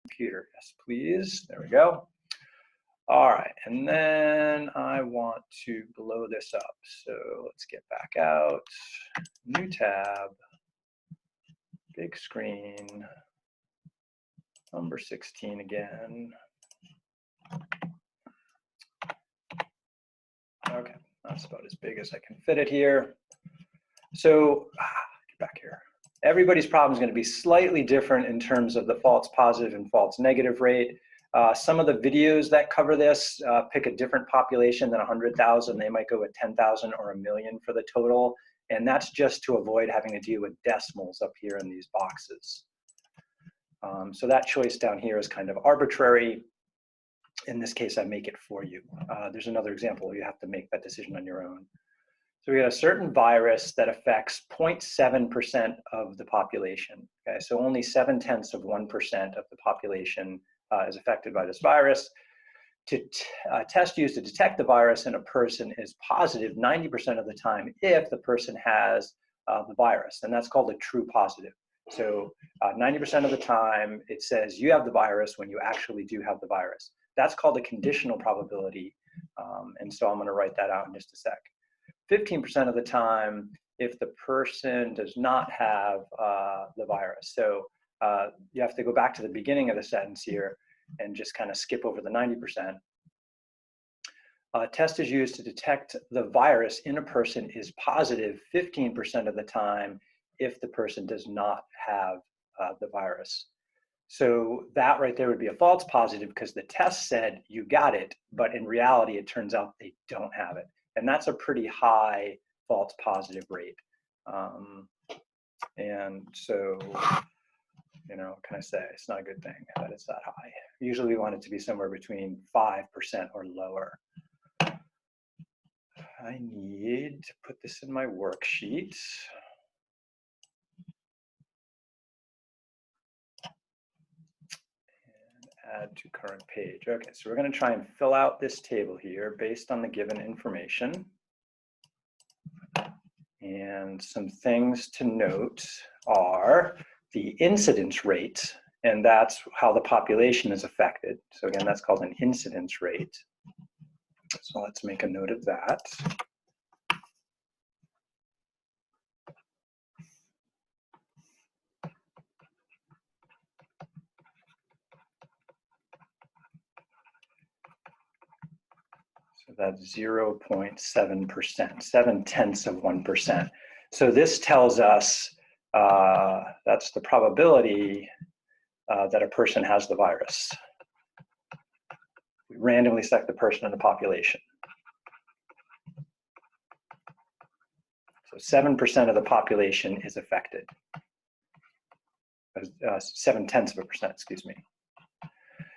computer. Yes, please. There we go. All right, and then I want to blow this up. So let's get back out, new tab, big screen, number 16 again. Okay, that's about as big as I can fit it here. So, get back here. Everybody's problem is going to be slightly different in terms of the false positive and false negative rate. Some of the videos that cover this pick a different population than 100,000. They might go with 10,000 or 1 million for the total. And that's just to avoid having to deal with decimals up here in these boxes. So that choice down here is kind of arbitrary. In this case, I make it for you. There's another example where you have to make that decision on your own. So we got a certain virus that affects 0.7% of the population. Okay, so only 0.7% of the population is affected by this virus. Test used to detect the virus in a person is positive 90% of the time if the person has the virus, and that's called a true positive. So 90% of the time it says you have the virus when you actually do have the virus. That's called a conditional probability, and so I'm going to write that out in just a sec. 15% of the time if the person does not have the virus. So you have to go back to the beginning of the sentence here and just kind of skip over the 90%. Test is used to detect the virus in a person is positive 15% of the time if the person does not have the virus. So that right there would be a false positive because the test said you got it, but in reality it turns out they don't have it. And that's a pretty high false positive rate. And so, you know, what can I say? It's not a good thing that it's that high. Usually we want it to be somewhere between 5% or lower. I need to put this in my worksheet. And add to current page. Okay, so we're going to try and fill out this table here based on the given information. And some things to note are the incidence rate, and that's how the population is affected. So again, that's called an incidence rate. So let's make a note of that. So that's 0.7%, 0.7%. So this tells us that's the probability that a person has the virus. We randomly select the person in the population. So 7% of the population is affected. 0.7%, excuse me.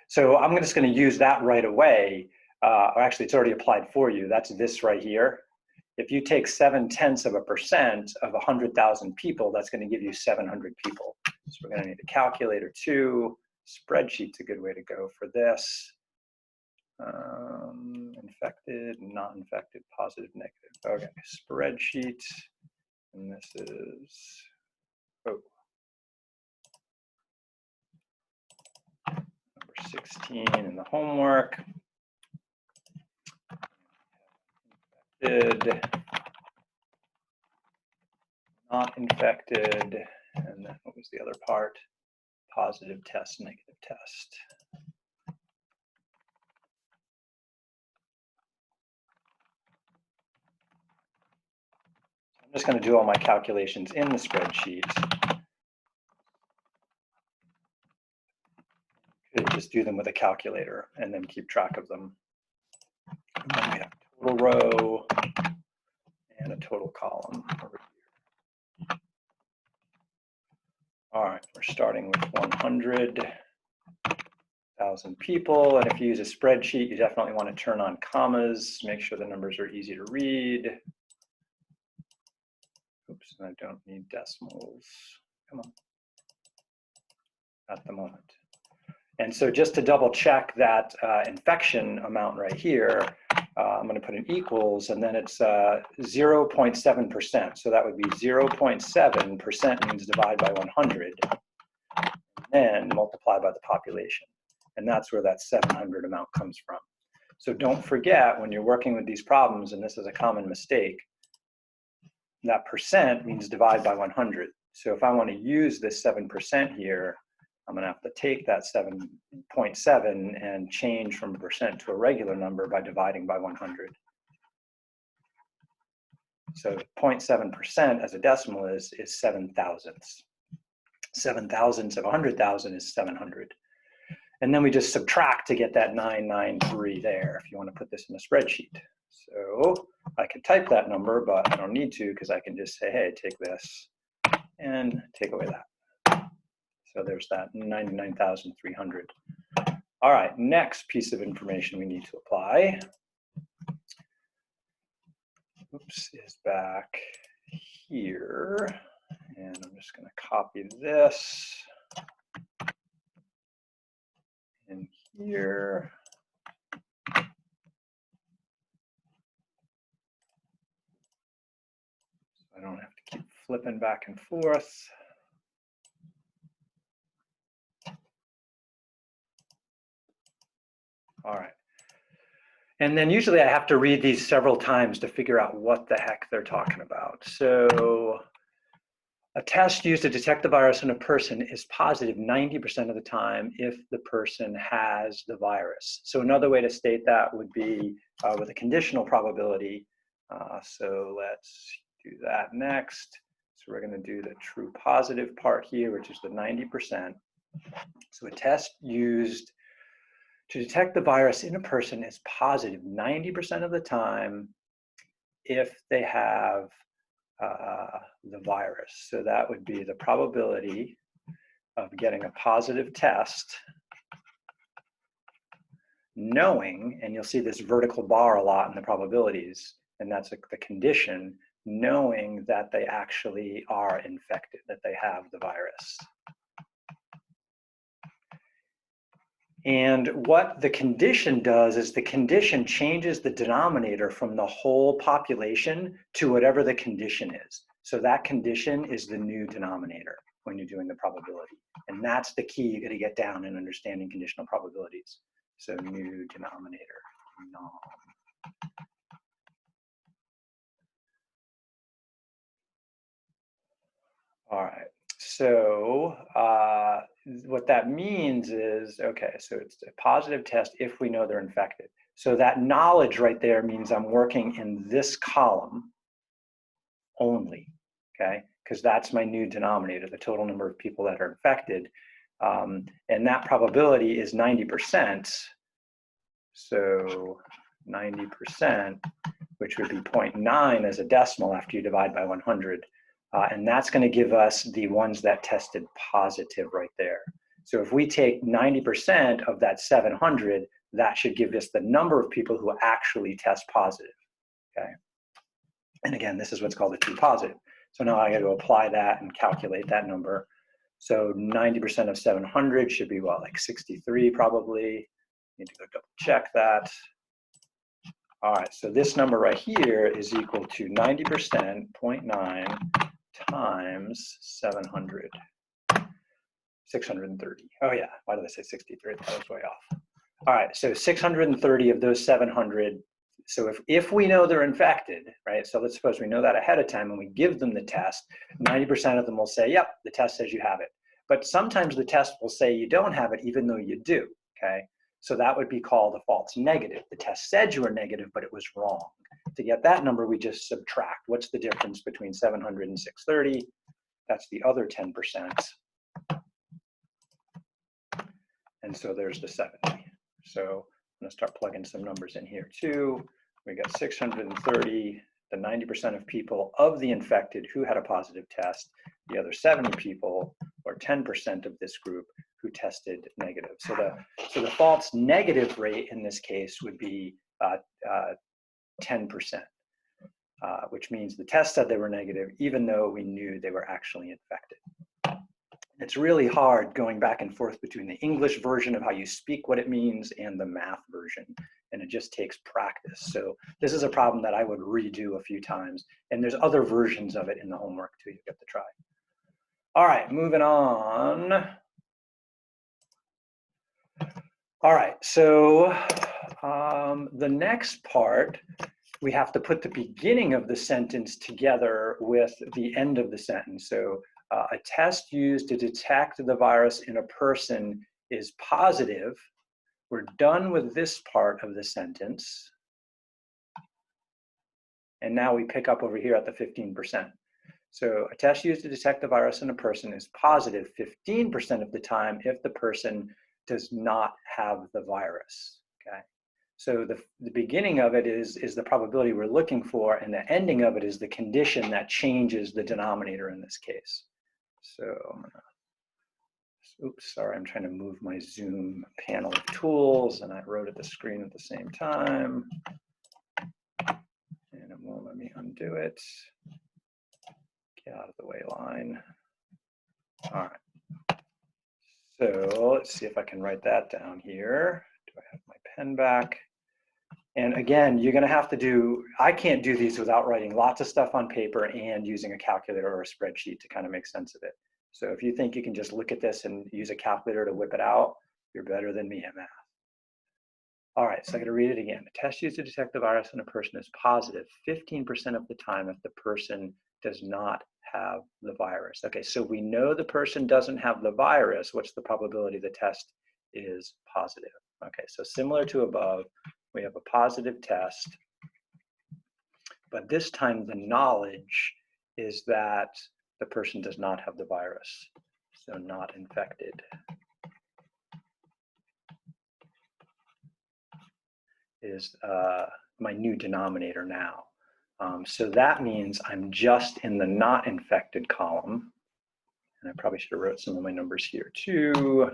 So I'm just going to use that right away. Or actually, it's already applied for you. That's this right here. If you take 0.7% of 100,000 people, that's going to give you 700 people. So we're going to need a calculator too. Spreadsheet's a good way to go for this. Infected, not infected, positive, negative. Okay, spreadsheet, and this is, number 16 in the homework. Infected, not infected, and then what was the other part? Positive test, negative test. I'm just going to do all my calculations in the spreadsheet. Could just do them with a calculator and then keep track of them. And then we have a total row and a total column over here. All right, we're starting with 100,000 people. And if you use a spreadsheet, you definitely want to turn on commas, make sure the numbers are easy to read. Oops, I don't need decimals. Come on. At the moment. And so just to double check that infection amount right here, I'm going to put an equals, and then it's 0.7%. So that would be 0.7% means divide by 100. And then multiply by the population. And that's where that 700 amount comes from. So don't forget when you're working with these problems, and this is a common mistake, that percent means divide by 100. So if I want to use this 7% here, I'm going to have to take that 7.7 and change from a percent to a regular number by dividing by 100. So 0.7% as a decimal is 7 thousandths. 7 thousandths of 100,000 is 700. And then we just subtract to get that 993 there if you want to put this in a spreadsheet. So I could type that number, but I don't need to because I can just say, hey, take this and take away that. So there's that 99,300. All right, next piece of information we need to apply. Oops, is back here. And I'm just going to copy this in here. I don't have to keep flipping back and forth. All right. And then usually I have to read these several times to figure out what the heck they're talking about. So a test used to detect the virus in a person is positive 90% of the time if the person has the virus. So another way to state that would be with a conditional probability. So let's do that next. So we're going to do the true positive part here, which is the 90%. So a test used to detect the virus in a person is positive 90% of the time if they have the virus. So that would be the probability of getting a positive test, knowing, and you'll see this vertical bar a lot in the probabilities, and that's the condition, knowing that they actually are infected, that they have the virus. And what the condition does is the condition changes the denominator from the whole population to whatever the condition is. So that condition is the new denominator when you're doing the probability. And that's the key you got to get down in understanding conditional probabilities. So new denominator, nom. All right. So what that means is, okay, so it's a positive test if we know they're infected. So that knowledge right there means I'm working in this column only, okay? Because that's my new denominator, the total number of people that are infected. And that probability is 90%. So 90%, which would be 0.9 as a decimal after you divide by 100. And that's going to give us the ones that tested positive right there. So if we take 90% of that 700, that should give us the number of people who actually test positive, okay? And again, this is what's called a true positive. So now I got to apply that and calculate that number. So 90% of 700 should be what, like 63 probably. Need to go double check that. All right, so this number right here is equal to 90%, 0.9 times 700, 630. Oh yeah, why did I say 63? That was way off. All right, so 630 of those 700. So if we know they're infected, right? So let's suppose we know that ahead of time and we give them the test, 90% of them will say, yep, the test says you have it. But sometimes the test will say you don't have it even though you do, okay? So that would be called a false negative. The test said you were negative, but it was wrong. To get that number, we just subtract. What's the difference between 700 and 630? That's the other 10%. And so there's the 70. So I'm going to start plugging some numbers in here too. We got 630, the 90% of people of the infected who had a positive test, the other 70 people, or 10% of this group, who tested negative. So the false negative rate in this case would be 10%, which means the test said they were negative, even though we knew they were actually infected. It's really hard going back and forth between the English version of how you speak what it means and the math version, and it just takes practice. So this is a problem that I would redo a few times, and there's other versions of it in the homework too you get to try. All right, moving on. All right, so the next part, we have to put the beginning of the sentence together with the end of the sentence. So a test used to detect the virus in a person is positive. We're done with this part of the sentence. And now we pick up over here at the 15%. So a test used to detect the virus in a person is positive 15% of the time if the person does not have the virus, okay? So the beginning of it is the probability we're looking for, and the ending of it is the condition that changes the denominator in this case. So I'm gonna, oops, sorry, I'm trying to move my Zoom panel of tools, and I wrote at the screen at the same time. And it won't let me undo it. Get out of the way line. All right. So let's see if I can write that down here. Do I have my pen back? And again, you're gonna have to do, I can't do these without writing lots of stuff on paper and using a calculator or a spreadsheet to kind of make sense of it. So if you think you can just look at this and use a calculator to whip it out, you're better than me at math. All right, so I'm gonna read it again. A test used to detect the virus in a person is positive 15% of the time if the person does not have the virus. Okay, so we know the person doesn't have the virus. What's the probability the test is positive? Okay, so similar to above, we have a positive test, but this time the knowledge is that the person does not have the virus, so not infected. Is my new denominator now. So that means I'm just in the not infected column. And I probably should have wrote some of my numbers here too.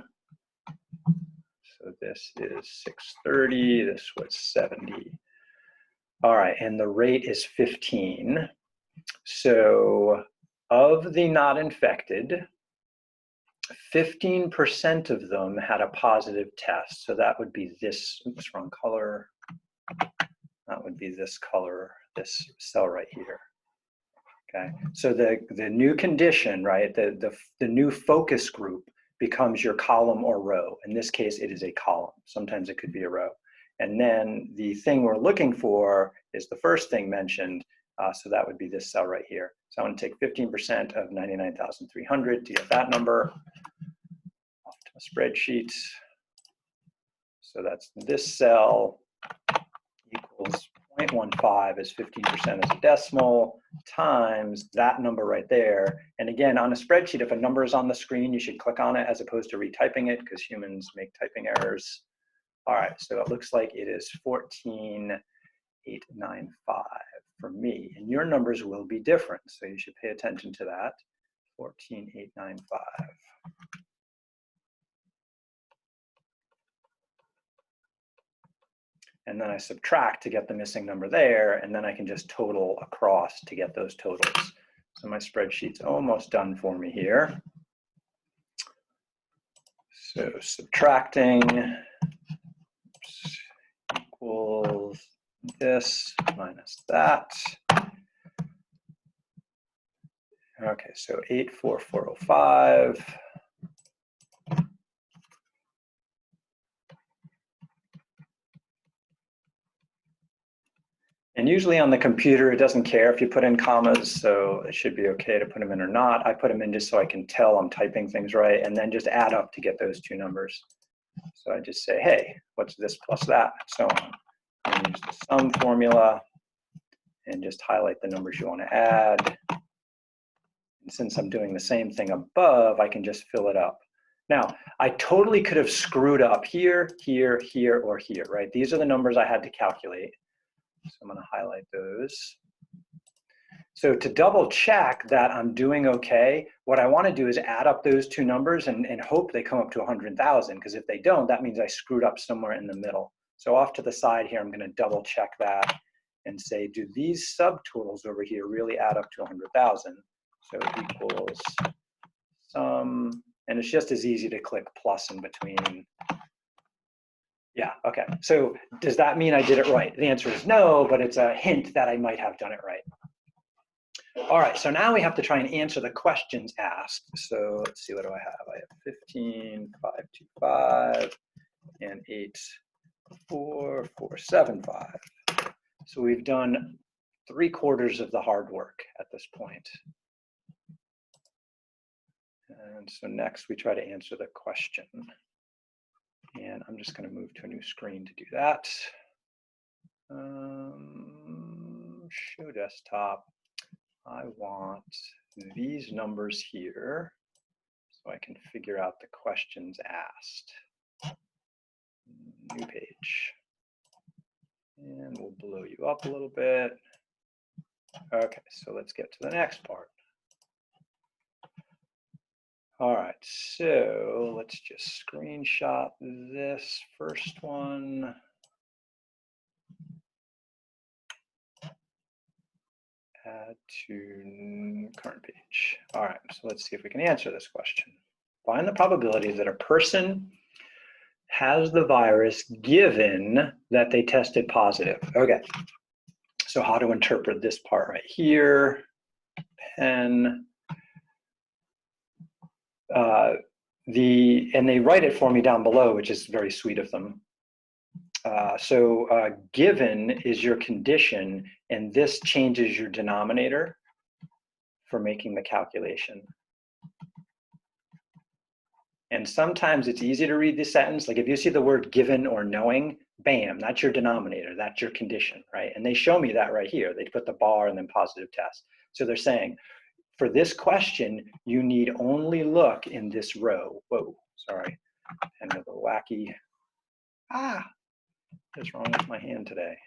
So this is 630, this was 70. All right, and the rate is 15. So of the not infected, 15% of them had a positive test. So that would be this, oops, wrong color. That would be this color, this cell right here. Okay, so the new condition, right, the new focus group becomes your column or row. In this case, it is a column. Sometimes it could be a row. And then the thing we're looking for is the first thing mentioned. So that would be this cell right here. So I want to take 15% of 99,300 to get that number off to a spreadsheet. So that's this cell equals 0.15 is 15% as a decimal times that number right there. And again, on a spreadsheet, if a number is on the screen, you should click on it as opposed to retyping it because humans make typing errors. All right, so it looks like it is 14,895 for me, and your numbers will be different, so you should pay attention to that. 14,895. And then I subtract to get the missing number there, and then I can just total across to get those totals. So my spreadsheet's almost done for me here. So subtracting equals this minus that. Okay, so 84405. And usually on the computer, it doesn't care if you put in commas, so it should be okay to put them in or not. I put them in just so I can tell I'm typing things right, and then just add up to get those two numbers. So I just say, hey, what's this plus that, and so on. And use the sum formula, and just highlight the numbers you want to add. And since I'm doing the same thing above, I can just fill it up. Now, I totally could have screwed up here, here, here, or here, right? These are the numbers I had to calculate. So I'm going to highlight those. So to double check that I'm doing okay, what I want to do is add up those two numbers and hope they come up to 100,000, because if they don't, that means I screwed up somewhere in the middle. So off to the side here, I'm going to double check that and say, do these subtotals over here really add up to 100,000? So equals sum, and it's just as easy to click plus in between. Yeah, okay. So does that mean I did it right? The answer is no, but it's a hint that I might have done it right. All right, so now we have to try and answer the questions asked. So let's see, what do I have? I have 15,525 and 84475. So we've done 3/4 of the hard work at this point. And so next we try to answer the question. And I'm just going to move to a new screen to do that. Show desktop. I want these numbers here so I can figure out the questions asked. New page. And we'll blow you up a little bit. Okay, so let's get to the next part. All right, so let's just screenshot this first one. Add to current page. All right, so let's see if we can answer this question. Find the probability that a person has the virus given that they tested positive. Okay, so how to interpret this part right here. Pen. And they write it for me down below, which is very sweet of them. Given is your condition, and this changes your denominator for making the calculation. And sometimes it's easy to read this sentence. Like if you see the word given or knowing, bam, that's your denominator, that's your condition, right? And they show me that right here. They put the bar and then positive test. So they're saying, for this question, you need only look in this row. Whoa, sorry, and a little wacky. What's wrong with my hand today?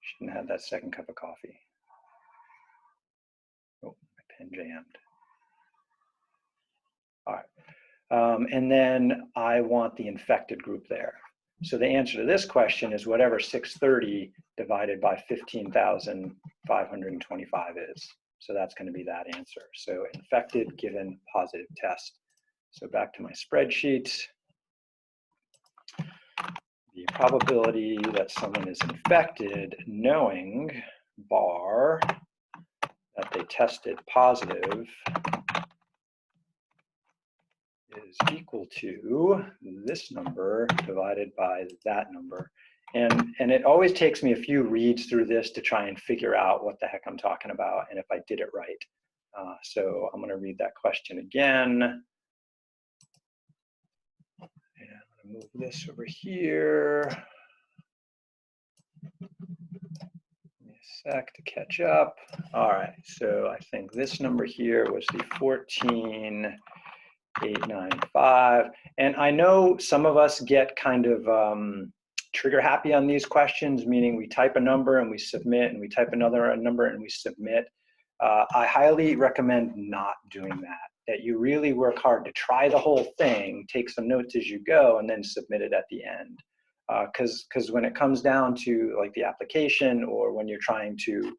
Shouldn't have that second cup of coffee. Oh, my pen jammed. All right, and then I want the infected group there. So the answer to this question is whatever 630 divided by 15,525 is. So that's going to be that answer. So infected given positive test. So back to my spreadsheet. The probability that someone is infected knowing bar that they tested positive is equal to this number divided by that number. And it always takes me a few reads through this to try and figure out what the heck I'm talking about and if I did it right. So I'm going to read that question again. And I'm going to move this over here. Give me a sec to catch up. All right, so I think this number here was the 14,895. And I know some of us get kind of trigger happy on these questions, meaning we type a number and we submit, and we type another number and we submit. I highly recommend not doing that you really work hard to try the whole thing, take some notes as you go, and then submit it at the end. Because when it comes down to like the application, or when you're trying to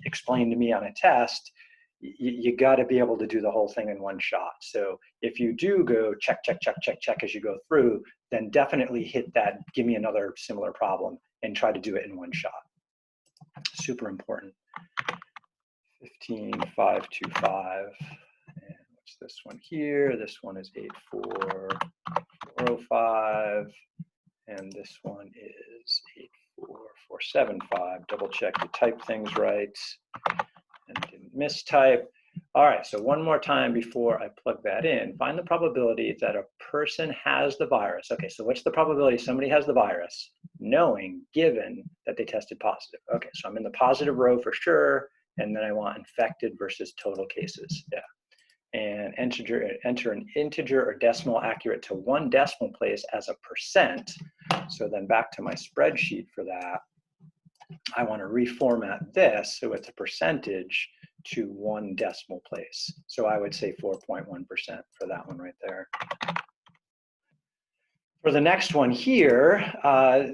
explain to me on a test, you got to be able to do the whole thing in one shot. So if you do go check, check, check, check, check as you go through, then definitely hit that, give me another similar problem, and try to do it in one shot. Super important. 15,525. And what's this one here? This one is 84405. And this one is 84475. Double check you type things right and didn't mistype. All right, so one more time before I plug that in. Find the probability that a person has the virus. Okay, so what's the probability somebody has the virus, knowing, given that they tested positive? Okay, so I'm in the positive row for sure, and then I want infected versus total cases. Yeah. And enter an integer or decimal accurate to 1 decimal place as a percent. So then back to my spreadsheet for that, I want to reformat this so it's a percentage to 1 decimal place. So I would say 4.1% for that one right there. For the next one here,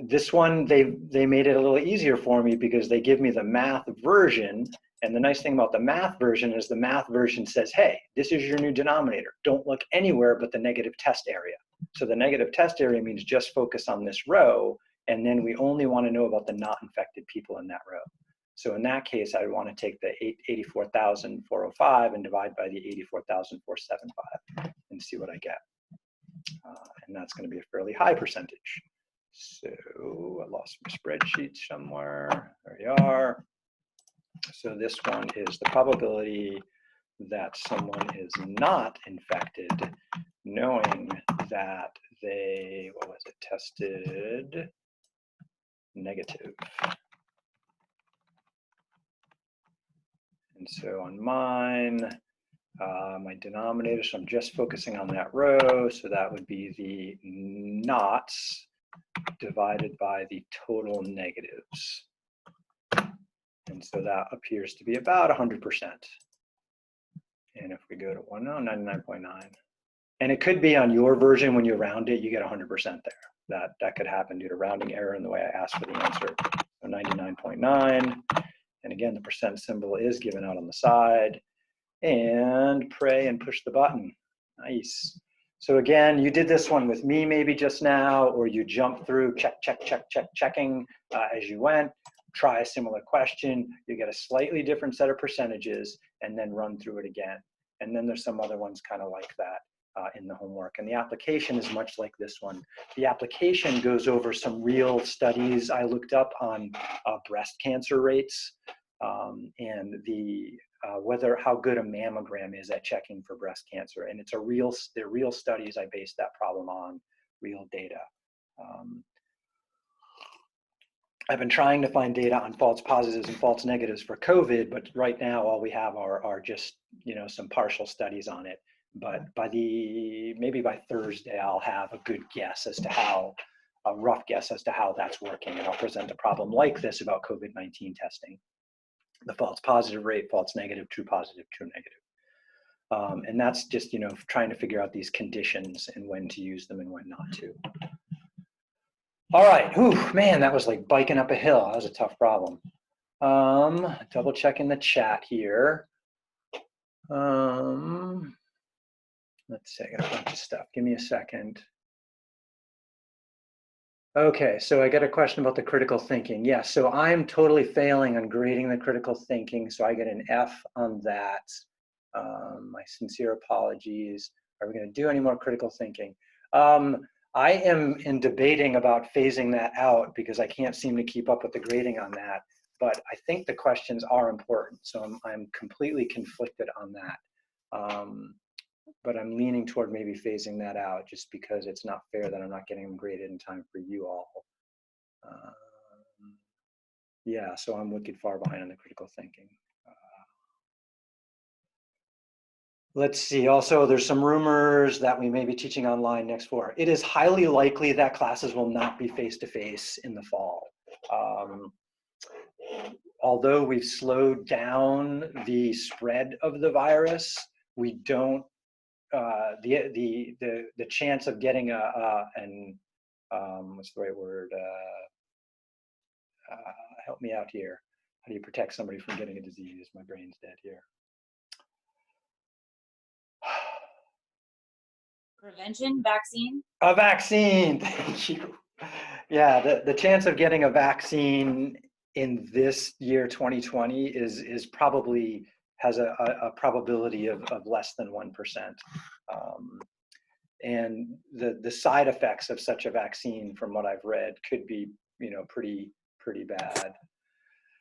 this one, they made it a little easier for me because they give me the math version. And the nice thing about the math version is the math version says, hey, this is your new denominator. Don't look anywhere but the negative test area. So the negative test area means just focus on this row, and then we only want to know about the not infected people in that row. So in that case, I would want to take the 84,405 and divide by the 84,475 and see what I get. And that's going to be a fairly high percentage. So I lost my spreadsheet somewhere. There you are. So this one is the probability that someone is not infected, knowing that they, what was it, tested negative. And so on mine, my denominator, so I'm just focusing on that row, so that would be the nots divided by the total negatives. And so that appears to be about 100%. And if we go to 99.9, and it could be on your version when you round it, you get 100% there. That could happen due to rounding error in the way I asked for the answer. So 99.9, and again, the percent symbol is given out on the side. And pray and push the button. Nice. So again, you did this one with me maybe just now, or you jumped through checking as you went. Try a similar question. You get a slightly different set of percentages, and then run through it again. And then there's some other ones kind of like that in the homework. And the application is much like this one. The application goes over some real studies I looked up on breast cancer rates and the how good a mammogram is at checking for breast cancer. And they're real studies I based that problem on, real data. I've been trying to find data on false positives and false negatives for COVID, but right now all we have are just, some partial studies on it. But maybe by Thursday, I'll have a good guess as to a rough guess as to how that's working. And I'll present a problem like this about COVID-19 testing. The false positive rate, false negative, true positive, true negative. And that's just, trying to figure out these conditions and when to use them and when not to. All right, whew, man, that was like biking up a hill. That was a tough problem. Double checking the chat here. Let's see, I got a bunch of stuff. Give me a second. Okay, so I got a question about the critical thinking. Yeah, so I'm totally failing on grading the critical thinking, so I get an F on that. My sincere apologies. Are we going to do any more critical thinking? I am debating about phasing that out because I can't seem to keep up with the grading on that. But I think the questions are important, so I'm completely conflicted on that. But I'm leaning toward maybe phasing that out just because it's not fair that I'm not getting them graded in time for you all. Yeah, so I'm wicked far behind on the critical thinking. Let's see, also there's some rumors that we may be teaching online next fall. It is highly likely that classes will not be face-to-face in the fall. Although we've slowed down the spread of the virus, we don't, the chance of getting what's the right word? Help me out here. How do you protect somebody from getting a disease? My brain's dead here. Prevention, vaccine? A vaccine, thank you. Yeah, the chance of getting a vaccine in this year 2020 is probably has a probability of less than 1%. And the side effects of such a vaccine, from what I've read, could be pretty bad.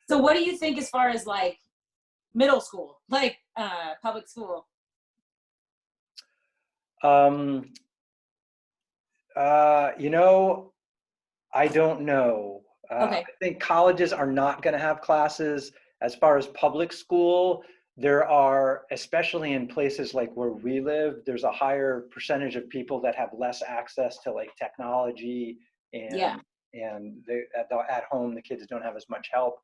So what do you think as far as like middle school, like public school? I don't know. Okay. I think colleges are not going to have classes. As far as public school, there are, especially in places like where we live, there's a higher percentage of people that have less access to like technology and Yeah. and at home the kids don't have as much help.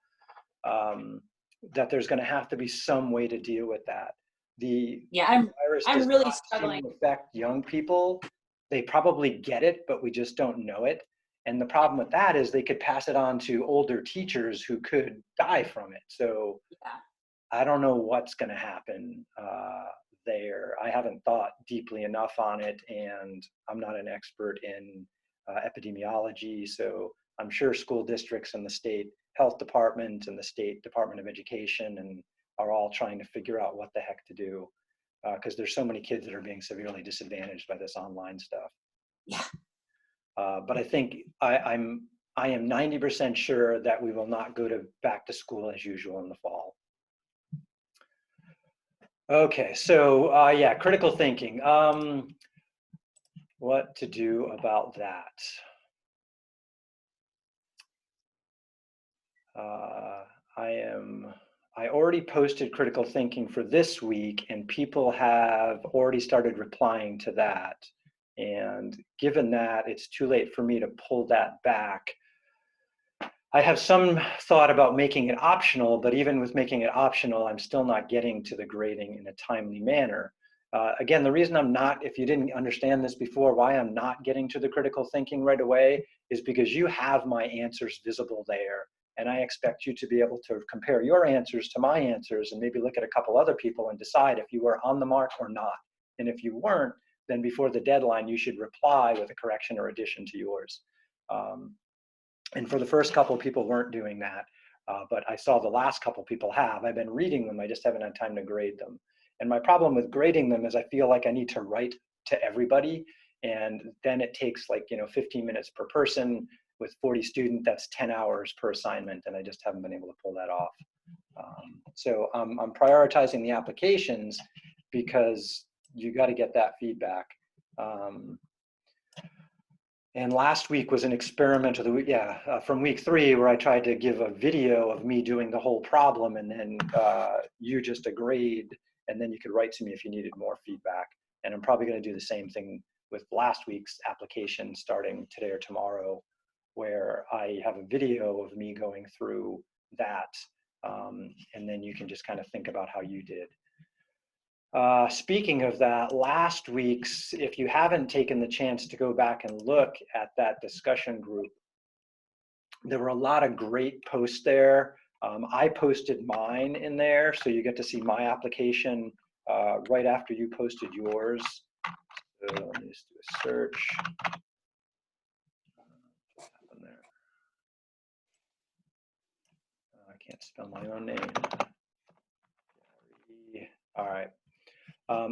That there's going to have to be some way to deal with that. The virus does really not struggling seem to affect young people. They probably get it, but we just don't know it. And the problem with that is they could pass it on to older teachers who could die from it. So yeah. I don't know what's going to happen there. I haven't thought deeply enough on it, and I'm not an expert in epidemiology. So I'm sure school districts and the state health department and the state Department of Education and are all trying to figure out what the heck to do because there's so many kids that are being severely disadvantaged by this online stuff. Yeah. But I think I am 90% sure that we will not go back to school as usual in the fall. Okay, so yeah, critical thinking. What to do about that? I already posted critical thinking for this week, and people have already started replying to that. And given that it's too late for me to pull that back, I have some thought about making it optional, but even with making it optional, I'm still not getting to the grading in a timely manner. Again, the reason I'm not, if you didn't understand this before, why I'm not getting to the critical thinking right away is because you have my answers visible there. And I expect you to be able to compare your answers to my answers and maybe look at a couple other people and decide if you were on the mark or not. And if you weren't, then before the deadline, you should reply with a correction or addition to yours. And for the first couple, people weren't doing that. But I saw the last couple people have. I've been reading them, I just haven't had time to grade them. And my problem with grading them is I feel like I need to write to everybody. And then it takes like, 15 minutes per person. With 40 students, that's 10 hours per assignment. And I just haven't been able to pull that off. So I'm prioritizing the applications because you got to get that feedback. And last week was an experiment of the week, from week 3, where I tried to give a video of me doing the whole problem, and then you just a grade, and then you could write to me if you needed more feedback. And I'm probably going to do the same thing with last week's application starting today or tomorrow, where I have a video of me going through that, and then you can just kind of think about how you did. Speaking of that, last week's, if you haven't taken the chance to go back and look at that discussion group, there were a lot of great posts there. I posted mine in there, so you get to see my application right after you posted yours. So let me just do a search. What happened there? I can't spell my own name. All right.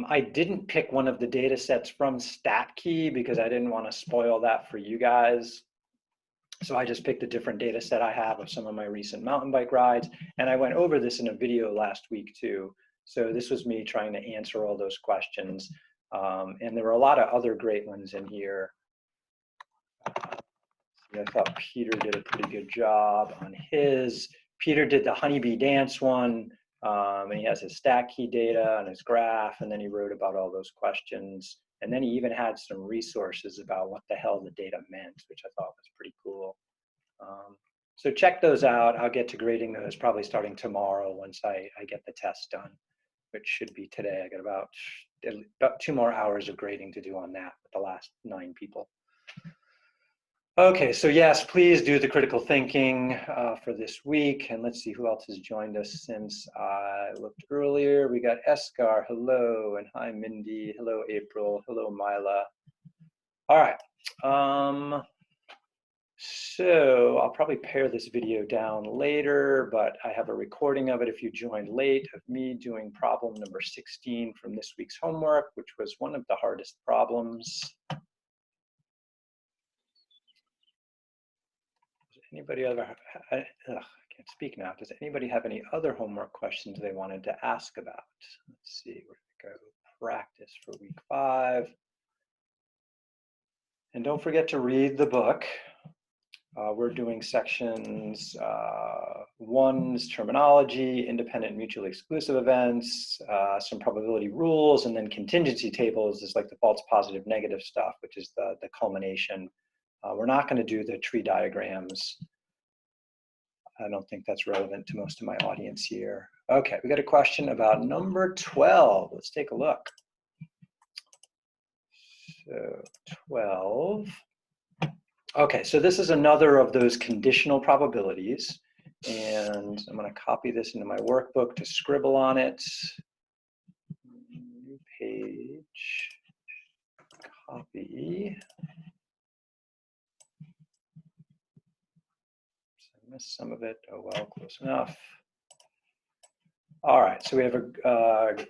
I didn't pick one of the data sets from StatKey because I didn't want to spoil that for you guys. So I just picked a different data set I have of some of my recent mountain bike rides. And I went over this in a video last week too. So this was me trying to answer all those questions. And there were a lot of other great ones in here. I thought Peter did a pretty good job on his. Peter did the honeybee dance one. And he has his StatKey data and his graph, and then he wrote about all those questions. And then he even had some resources about what the hell the data meant, which I thought was pretty cool. So check those out. I'll get to grading those probably starting tomorrow once I get the test done, which should be today. I got about 2 more hours of grading to do on that with the last 9 people. Okay, so yes, please do the critical thinking for this week. And let's see who else has joined us since I looked earlier. We got Eskar, hello, and hi Mindy, hello April, hello Mila. All right, so I'll probably pare this video down later, but I have a recording of it if you joined late of me doing problem number 16 from this week's homework, which was one of the hardest problems. Anybody other, I can't speak now. Does anybody have any other homework questions they wanted to ask about? Let's see, where to go? Practice for week 5. And don't forget to read the book. We're doing sections 1's terminology, independent mutually exclusive events, some probability rules, and then contingency tables is like the false positive negative stuff, which is the culmination. We're not going to do the tree diagrams. I don't think that's relevant to most of my audience here. Okay, we got a question about number 12. Let's take a look. So 12. Okay, so this is another of those conditional probabilities. And I'm going to copy this into my workbook to scribble on it. New page, copy. I missed some of it. Oh well, close enough. All right, so we have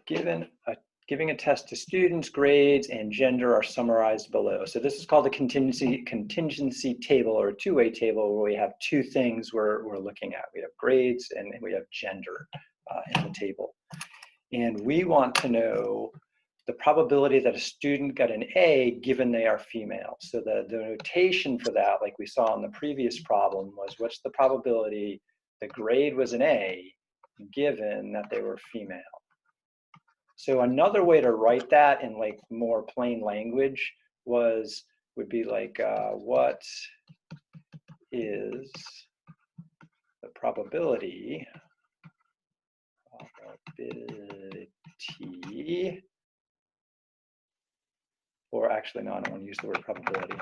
given a Giving a test to students, grades, and gender are summarized below. So this is called a contingency table, or a two-way table, where we have two things we're looking at. We have grades and we have gender in the table. And we want to know the probability that a student got an A given they are female. So the notation for that, like we saw in the previous problem, was what's the probability the grade was an A given that they were female. So another way to write that in like more plain language would be like, what is the probability, or actually, no, I don't want to use the word probability.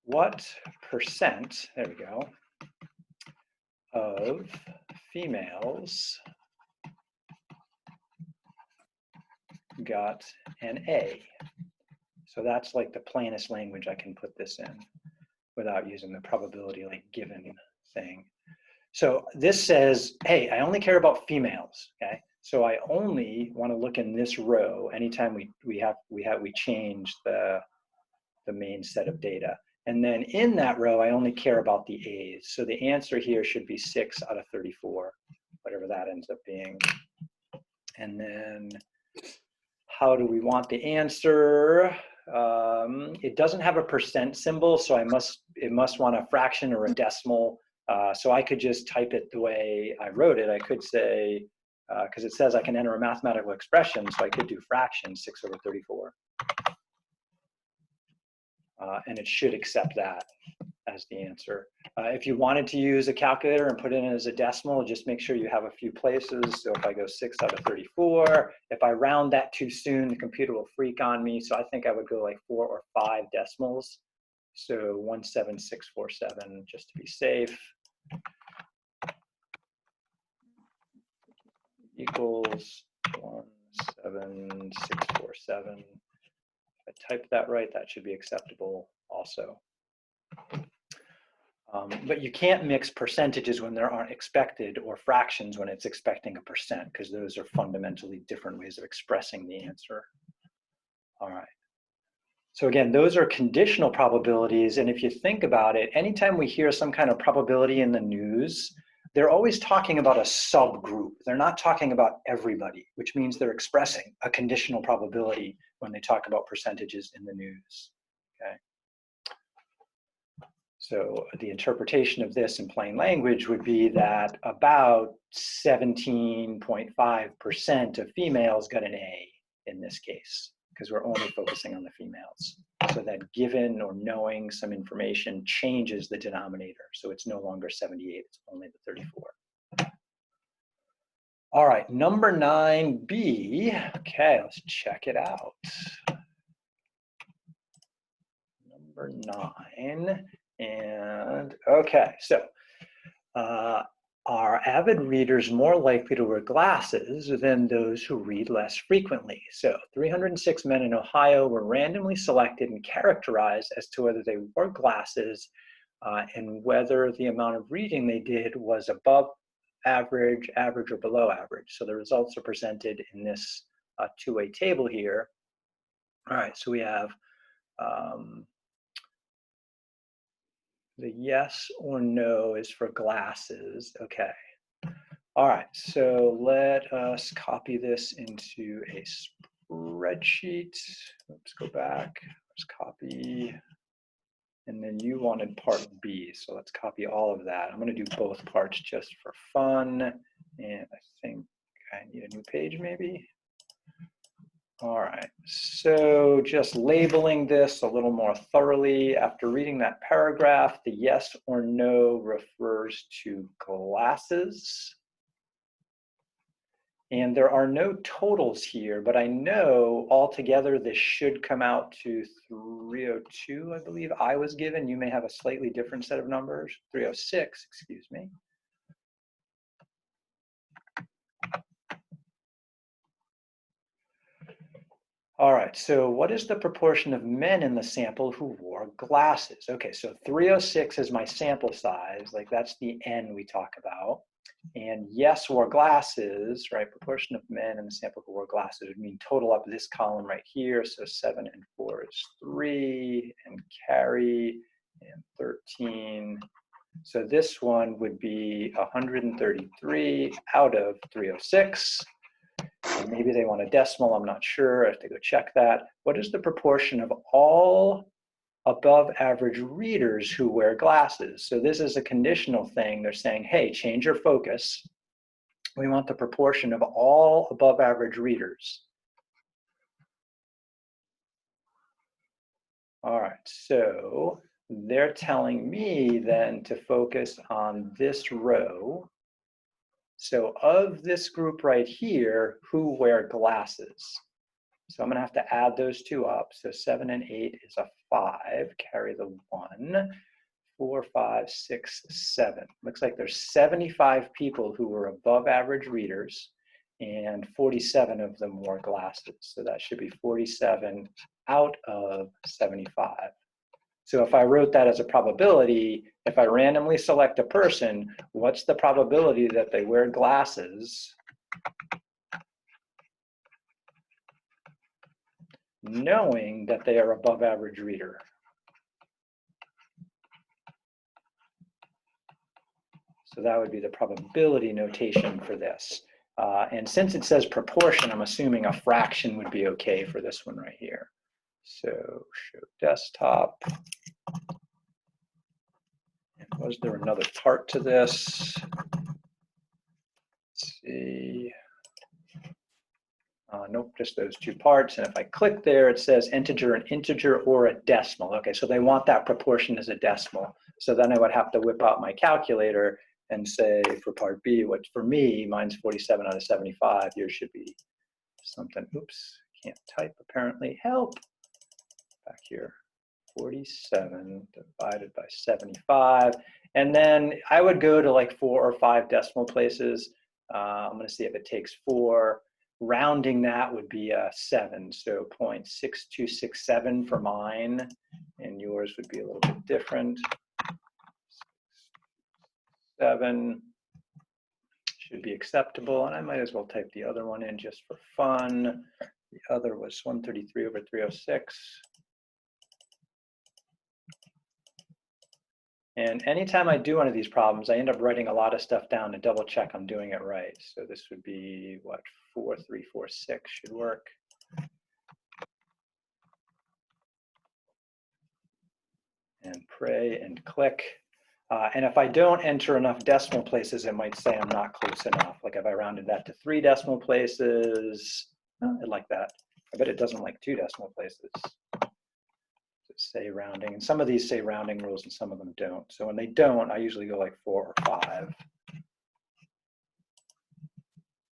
What percent, there we go, of females got an A? So that's like the plainest language I can put this in without using the probability like given thing. So this says, hey, I only care about females, okay? So I only want to look in this row anytime we change the main set of data. And then in that row, I only care about the A's. So the answer here should be 6 out of 34, whatever that ends up being. And then how do we want the answer? It doesn't have a percent symbol, so it must want a fraction or a decimal. So I could just type it the way I wrote it. I could say, because it says I can enter a mathematical expression, so I could do fraction 6 over 34. And it should accept that as the answer. If you wanted to use a calculator and put it in as a decimal, just make sure you have a few places. So if I go 6 out of 34, if I round that too soon, the computer will freak on me. So I think I would go like 4 or 5 decimals. So 17647, just to be safe, equals 17647. If I type that right, that should be acceptable also. But you can't mix percentages when there aren't expected, or fractions when it's expecting a percent, because those are fundamentally different ways of expressing the answer. All right. So again, those are conditional probabilities. And if you think about it, anytime we hear some kind of probability in the news, they're always talking about a subgroup. They're not talking about everybody, which means they're expressing a conditional probability when they talk about percentages in the news, okay? So the interpretation of this in plain language would be that about 17.5% of females got an A in this case, because we're only focusing on the females. So that given or knowing some information changes the denominator. So it's no longer 78, it's only the 34. All right, number 9B. Okay, let's check it out. Number 9. And okay, so are avid readers more likely to wear glasses than those who read less frequently? So 306 men in Ohio were randomly selected and characterized as to whether they wore glasses and whether the amount of reading they did was above average, average, or below average. So the results are presented in this two-way table here. All right, so we have the yes or no is for glasses. Okay. All right, so let us copy this into a spreadsheet. Let's go back. Let's copy. And then you wanted part B, so let's copy all of that. I'm going to do both parts just for fun. And I think I need a new page maybe. All right, so just labeling this a little more thoroughly. After reading that paragraph, the yes or no refers to glasses. And there are no totals here, but I know altogether this should come out to 302, I believe I was given. You may have a slightly different set of numbers. 306, excuse me. All right, so what is the proportion of men in the sample who wore glasses? Okay, so 306 is my sample size, like that's the N we talk about. And yes wore glasses, right? Proportion of men in the sample who wore glasses would mean total up this column right here. So 7 and 4 is 3, and carry, and 13. So this one would be 133 out of 306. And maybe they want a decimal, I'm not sure. I have to go check that. What is the proportion of all above average readers who wear glasses? So this is a conditional thing. They're saying, hey, change your focus. We want the proportion of all above average readers. All right, so they're telling me then to focus on this row. So of this group right here, who wear glasses? So I'm gonna have to add those two up. So 7 and 8 is a 5, carry the 1. 4, 5, 6, 7. Looks like there's 75 people who were above average readers, and 47 of them wore glasses. So that should be 47 out of 75. So if I wrote that as a probability, if I randomly select a person, what's the probability that they wear glasses, knowing that they are above average reader? So that would be the probability notation for this. And since it says proportion, I'm assuming a fraction would be okay for this one right here. So show desktop. And was there another part to this? Let's see. Nope, just those two parts. And if I click there, it says integer, an integer, or a decimal. Okay, so they want that proportion as a decimal. So then I would have to whip out my calculator and say for part B, what for me, mine's 47 out of 75. Yours should be something, oops, can't type apparently, help. Back here, 47 divided by 75. And then I would go to like 4 or 5 decimal places. I'm gonna see if it takes 4. Rounding that would be a 7, so 0.6267 for mine, and yours would be a little bit different. 7 should be acceptable, and I might as well type the other one in just for fun. The other was 133 over 306. And anytime I do one of these problems, I end up writing a lot of stuff down to double check I'm doing it right. So this would be what, 4346 should work. And pray and click. And if I don't enter enough decimal places, it might say I'm not close enough. Like if I rounded that to 3 decimal places, it like that. I bet it doesn't like 2 decimal places. Say rounding, and some of these say rounding rules and some of them don't. So when they don't, I usually go like 4 or 5.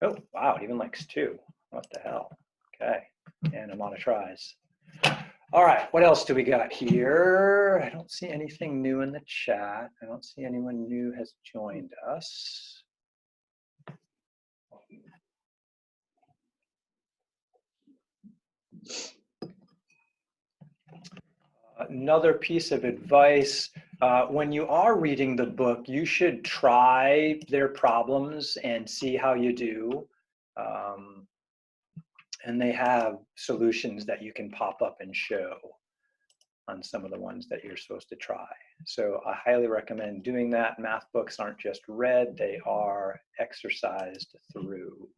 Oh, wow, it even likes 2. What the hell? Okay, and I'm out of tries. All right, what else do we got here? I don't see anything new in the chat. I don't see anyone new has joined us. Another piece of advice, when you are reading the book, you should try their problems and see how you do. And they have solutions that you can pop up and show on some of the ones that you're supposed to try. So I highly recommend doing that. Math books aren't just read, they are exercised through.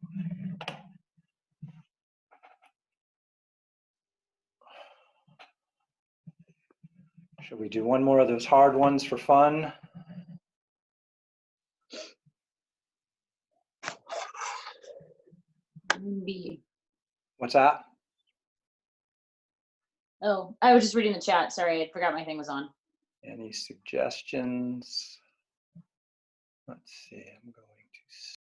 Should we do one more of those hard ones for fun? B. What's that? Oh, I was just reading the chat. Sorry, I forgot my thing was on. Any suggestions? Let's see, I'm going to